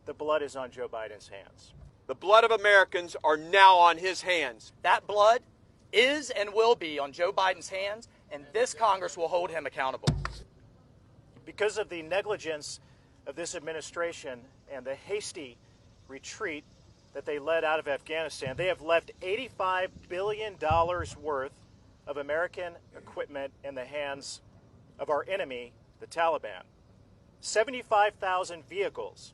the blood is on Joe Biden's hands. The blood of Americans are now on his hands. That blood is and will be on Joe Biden's hands, and this Congress will hold him accountable. Because of the negligence of this administration and the hasty retreat that they led out of Afghanistan, they have left $85 billion worth of American equipment in the hands of our enemy, the Taliban. 75,000 vehicles,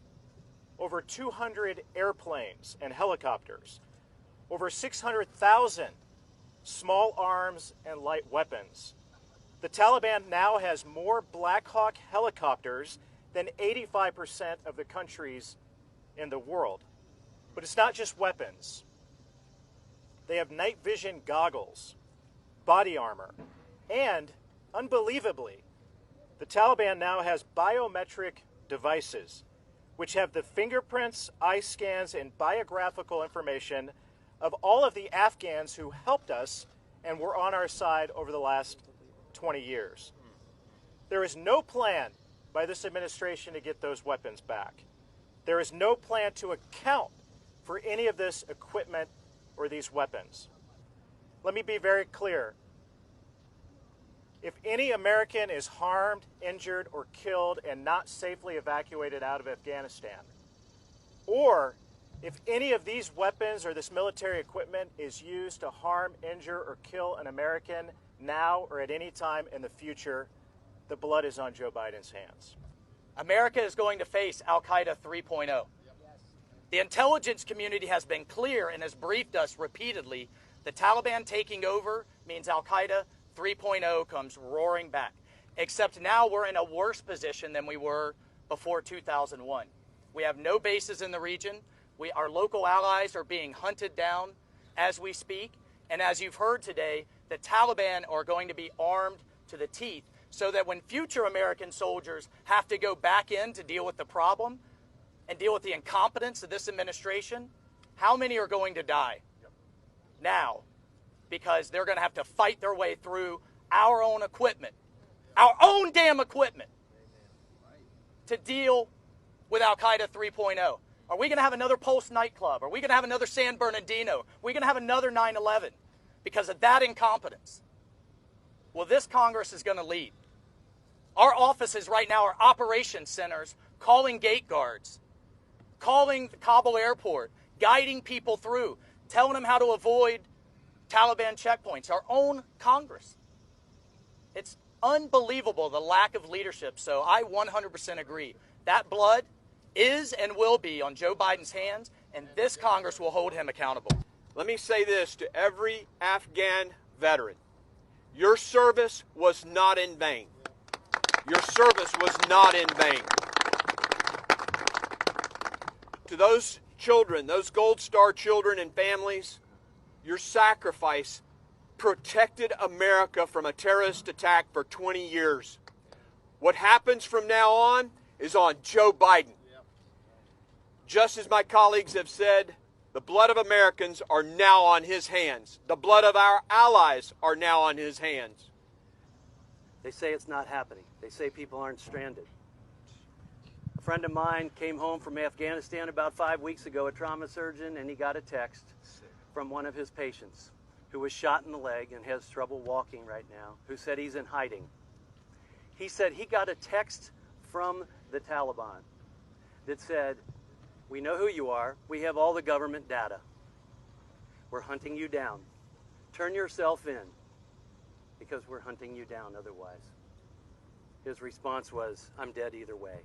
over 200 airplanes and helicopters, over 600,000 small arms and light weapons. The Taliban now has more Black Hawk helicopters than 85% of the countries in the world. But it's not just weapons. They have night vision goggles, body armor, and, unbelievably, the Taliban now has biometric devices which have the fingerprints, eye scans, and biographical information of all of the Afghans who helped us and were on our side over the last 20 years. There is no plan by this administration to get those weapons back. There is no plan to account for any of this equipment or these weapons. Let me be very clear. If any American is harmed, injured, or killed and not safely evacuated out of Afghanistan, or if any of these weapons or this military equipment is used to harm, injure, or kill an American now or at any time in the future, the blood is on Joe Biden's hands. America is going to face Al-Qaeda 3.0. The intelligence community has been clear and has briefed us repeatedly. The Taliban taking over means Al-Qaeda 3.0 comes roaring back. Except now we're in a worse position than we were before 2001. We have no bases in the region. Our local allies are being hunted down as we speak. And as you've heard today, the Taliban are going to be armed to the teeth so that when future American soldiers have to go back in to deal with the problem and deal with the incompetence of this administration, how many are going to die now? Because they're going to have to fight their way through our own equipment, our own damn equipment, to deal with Al-Qaeda 3.0. Are we going to have another Pulse nightclub? Are we going to have another San Bernardino? Are we going to have another 9/11 because of that incompetence? Well, this Congress is going to lead. Our offices right now are operations centers, calling gate guards, calling the Kabul airport, guiding people through, telling them how to avoid Taliban checkpoints. Our own Congress. It's unbelievable, the lack of leadership. So I 100% agree. That blood is and will be on Joe Biden's hands, and this Congress will hold him accountable. Let me say this to every Afghan veteran. Your service was not in vain. Your service was not in vain. To those children, those Gold Star children and families, your sacrifice protected America from a terrorist attack for 20 years. What happens from now on is on Joe Biden. Just as my colleagues have said, the blood of Americans are now on his hands. The blood of our allies are now on his hands. They say it's not happening. They say people aren't stranded. A friend of mine came home from Afghanistan about 5 weeks ago, a trauma surgeon, and he got a text from one of his patients who was shot in the leg and has trouble walking right now, who said he's in hiding. He said he got a text from the Taliban that said, "We know who you are. We have all the government data. We're hunting you down. Turn yourself in because we're hunting you down otherwise." His response was, "I'm dead either way."